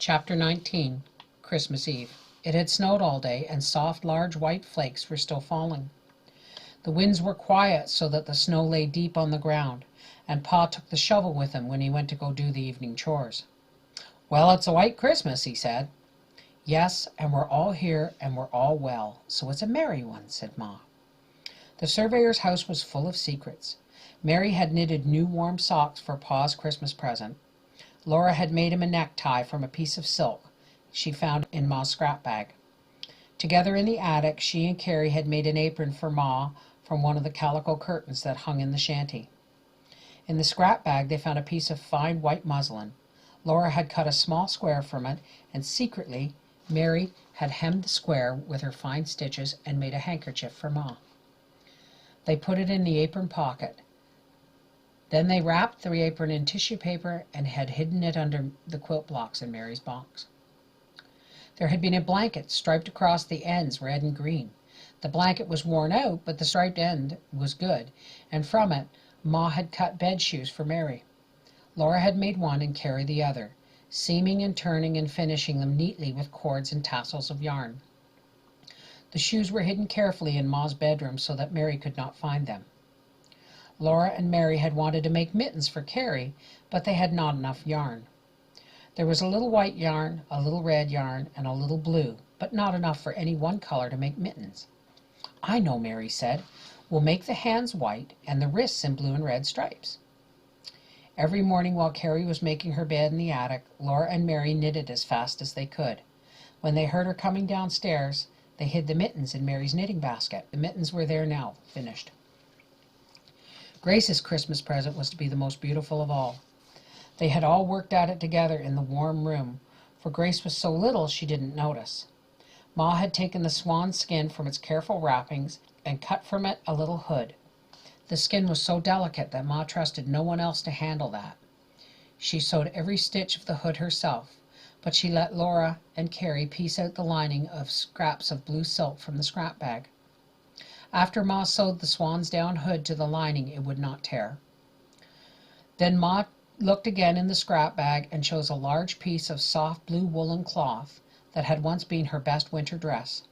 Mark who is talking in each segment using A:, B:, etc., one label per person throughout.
A: Chapter 19, Christmas Eve. It had snowed all day, and soft, large white flakes were still falling. The winds were quiet, so that the snow lay deep on the ground, and Pa took the shovel with him when he went to go do the evening chores. "Well, it's a white Christmas," he said. "Yes, and we're all here, and we're all well, so it's a merry one," said Ma. The surveyor's house was full of secrets. Mary had knitted new warm socks for Pa's Christmas present. Laura had made him a necktie from a piece of silk she found in Ma's scrap bag. Together in the attic, she and Carrie had made an apron for Ma from one of the calico curtains that hung in the shanty. In the scrap bag they found a piece of fine white muslin. Laura had cut a small square from it, and secretly Mary had hemmed the square with her fine stitches and made a handkerchief for Ma. They put it in the apron pocket. Then they wrapped the apron in tissue paper and had hidden it under the quilt blocks in Mary's box. There had been a blanket striped across the ends red and green. The blanket was worn out, but the striped end was good, and from it Ma had cut bed shoes for Mary. Laura had made one and Carrie the other, seaming and turning and finishing them neatly with cords and tassels of yarn. The shoes were hidden carefully in Ma's bedroom so that Mary could not find them. Laura and Mary had wanted to make mittens for Carrie, but they had not enough yarn. There was a little white yarn, a little red yarn, and a little blue, but not enough for any one color to make mittens. "I know," Mary said. "We'll make the hands white and the wrists in blue and red stripes." Every morning while Carrie was making her bed in the attic, Laura and Mary knitted as fast as they could. When they heard her coming downstairs, they hid the mittens in Mary's knitting basket. The mittens were there now, finished. Grace's Christmas present was to be the most beautiful of all. They had all worked at it together in the warm room, for Grace was so little she didn't notice. Ma had taken the swan skin from its careful wrappings and cut from it a little hood. The skin was so delicate that Ma trusted no one else to handle that. She sewed every stitch of the hood herself, but she let Laura and Carrie piece out the lining of scraps of blue silk from the scrap bag. After Ma sewed the swan's down hood to the lining, it would not tear. Then Ma looked again in the scrap bag and chose a large piece of soft blue woolen cloth that had once been her best winter dress.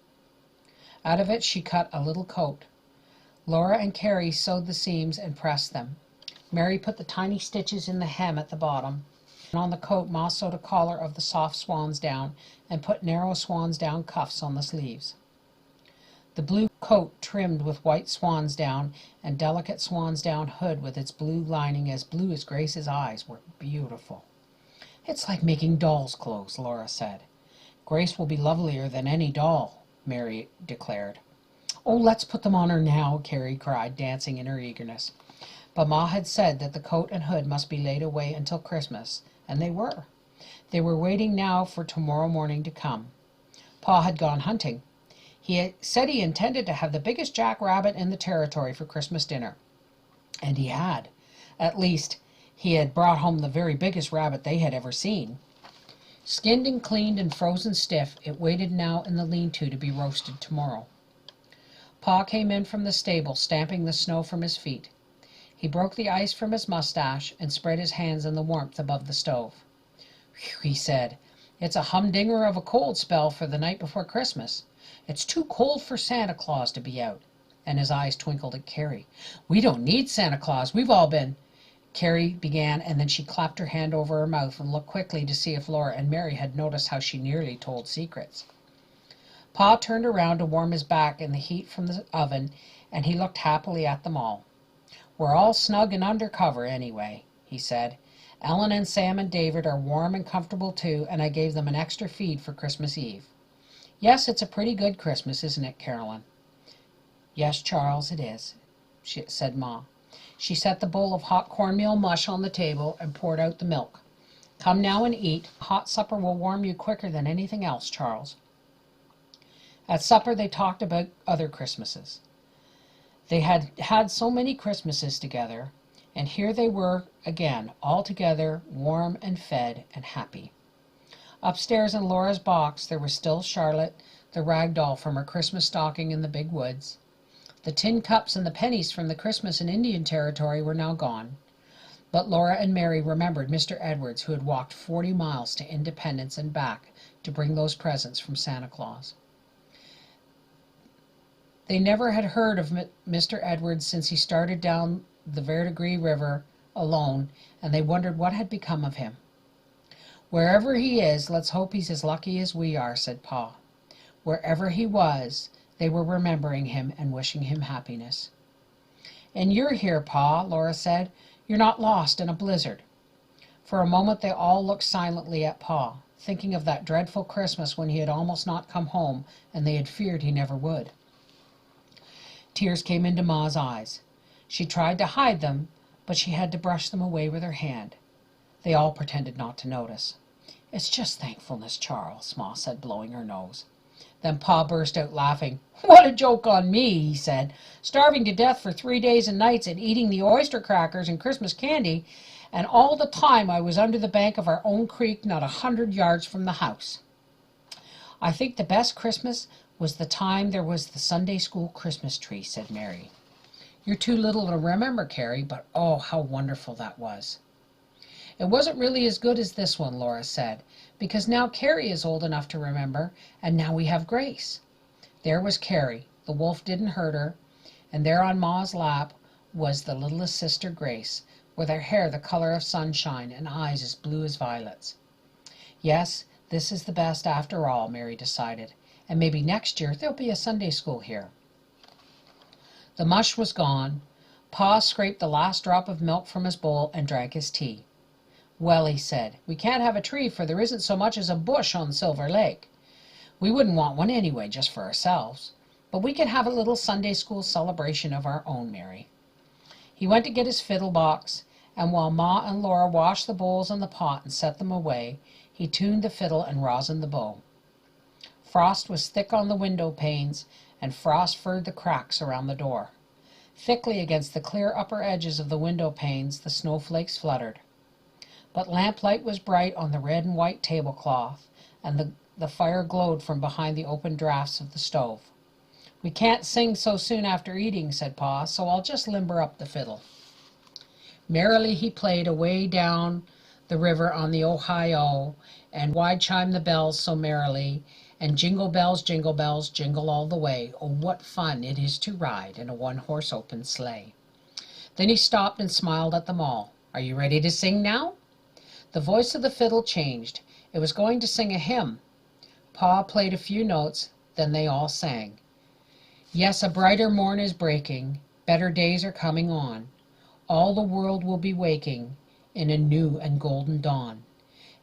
A: Out of it she cut a little coat. Laura and Carrie sewed the seams and pressed them. Mary put the tiny stitches in the hem at the bottom. And on the coat, Ma sewed a collar of the soft swan's down and put narrow swan's down cuffs on the sleeves. The blue coat trimmed with white swan's down and delicate swan's down hood with its blue lining as blue as Grace's eyes were beautiful. "It's like making doll's clothes," Laura said. "Grace will be lovelier than any doll," Mary declared. "Oh, let's put them on her now," Carrie cried, dancing in her eagerness. But Ma had said that the coat and hood must be laid away until Christmas, and they were. They were waiting now for tomorrow morning to come. Pa had gone hunting. He said he intended to have the biggest jackrabbit in the territory for Christmas dinner. And he had. At least, he had brought home the very biggest rabbit they had ever seen. Skinned and cleaned and frozen stiff, it waited now in the lean-to to be roasted tomorrow. Pa came in from the stable, stamping the snow from his feet. He broke the ice from his mustache and spread his hands in the warmth above the stove. "Whew," he said. "It's a humdinger of a cold spell for the night before Christmas. It's too cold for Santa Claus to be out." And his eyes twinkled at Carrie. "We don't need Santa Claus. We've all been—" Carrie began, and then she clapped her hand over her mouth and looked quickly to see if Laura and Mary had noticed how she nearly told secrets. Pa turned around to warm his back in the heat from the oven, and he looked happily at them all. "We're all snug and under cover, anyway," he said. "Ellen and Sam and David are warm and comfortable, too, and I gave them an extra feed for Christmas Eve. Yes, it's a pretty good Christmas, isn't it, Carolyn?" "Yes, Charles, it is," said Ma. She set the bowl of hot cornmeal mush on the table and poured out the milk. "Come now and eat. Hot supper will warm you quicker than anything else, Charles." At supper they talked about other Christmases. They had had so many Christmases together, and here they were again, all together, warm and fed and happy. Upstairs in Laura's box there was still Charlotte, the rag doll from her Christmas stocking in the big woods. The tin cups and the pennies from the Christmas in Indian Territory were now gone. But Laura and Mary remembered Mr. Edwards, who had walked 40 miles to Independence and back to bring those presents from Santa Claus. They never had heard of Mr. Edwards since he started down the Verdigris River alone, and they wondered what had become of him. "Wherever he is, let's hope he's as lucky as we are," said Pa. Wherever he was, they were remembering him and wishing him happiness. "And you're here, Pa," Laura said. "You're not lost in a blizzard." For a moment they all looked silently at Pa, thinking of that dreadful Christmas when he had almost not come home and they had feared he never would. Tears came into Ma's eyes. She tried to hide them, but she had to brush them away with her hand. They all pretended not to notice. "It's just thankfulness, Charles," Ma said, blowing her nose. Then Pa burst out laughing. "What a joke on me," he said. "Starving to death for 3 days and nights and eating the oyster crackers and Christmas candy, and all the time I was under the bank of our own creek, not 100 yards from the house." "I think the best Christmas was the time there was the Sunday school Christmas tree," said Mary. "You're too little to remember, Carrie, but oh, how wonderful that was." "It wasn't really as good as this one," Laura said, "because now Carrie is old enough to remember, and now we have Grace." There was Carrie, the wolf didn't hurt her, and there on Ma's lap was the littlest sister Grace, with her hair the color of sunshine and eyes as blue as violets. "Yes, this is the best after all," Mary decided, "and maybe next year there'll be a Sunday school here." The mush was gone. Pa scraped the last drop of milk from his bowl and drank his tea. "Well," he said, "we can't have a tree, for there isn't so much as a bush on Silver Lake. We wouldn't want one anyway, just for ourselves. But we can have a little Sunday school celebration of our own, Mary." He went to get his fiddle box, and while Ma and Laura washed the bowls in the pot and set them away, he tuned the fiddle and rosined the bow. Frost was thick on the window panes, and frost furred the cracks around the door. Thickly against the clear upper edges of the window panes the snowflakes fluttered. But lamplight was bright on the red and white tablecloth, and the fire glowed from behind the open draughts of the stove. "We can't sing so soon after eating," said Pa, "so I'll just limber up the fiddle." Merrily he played away down the river on the Ohio, and wide chimed the bells so merrily, and jingle bells, jingle all the way. Oh, what fun it is to ride in a one-horse open sleigh. Then he stopped and smiled at them all. "Are you ready to sing now?" The voice of the fiddle changed. It was going to sing a hymn. Pa played a few notes, then they all sang. "Yes, a brighter morn is breaking, better days are coming on. All the world will be waking in a new and golden dawn.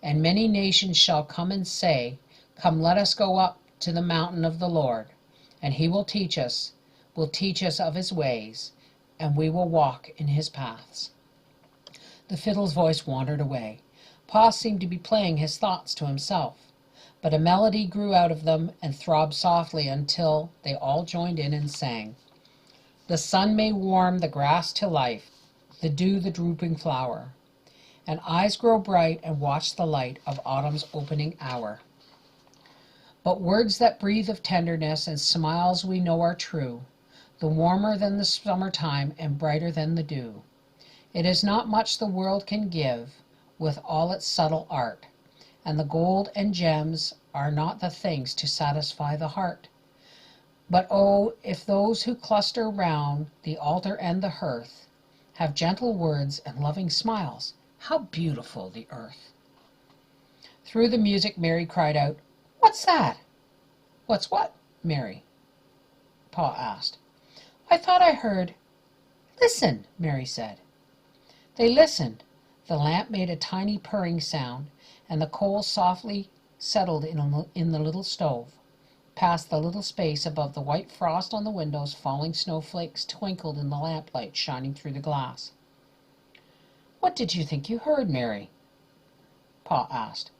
A: And many nations shall come and say, 'Come, let us go up to the mountain of the Lord, and he will teach us of his ways, and we will walk in his paths.'" The fiddle's voice wandered away. Pa seemed to be playing his thoughts to himself, but a melody grew out of them and throbbed softly until they all joined in and sang. "The sun may warm the grass to life, the dew the drooping flower, and eyes grow bright and watch the light of autumn's opening hour. But words that breathe of tenderness and smiles we know are true, the warmer than the summertime and brighter than the dew. It is not much the world can give, with all its subtle art, and the gold and gems are not the things to satisfy the heart. But oh, if those who cluster round the altar and the hearth have gentle words and loving smiles, how beautiful the earth." Through the music, Mary cried out, "What's that?" "What's what, Mary?" Pa asked. "I thought I heard—" "Listen," Mary said. They listened. The lamp made a tiny purring sound, and the coals softly settled in the little stove. Past the little space above the white frost on the windows, falling snowflakes twinkled in the lamplight shining through the glass. "What did you think you heard, Mary?" Pa asked.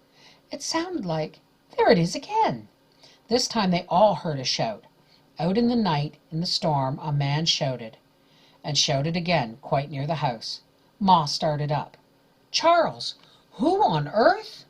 A: "It sounded like— There it is again!" This time they all heard a shout. Out in the night, in the storm, a man shouted, and shouted again, quite near the house. Ma started up. "Charles, who on earth—"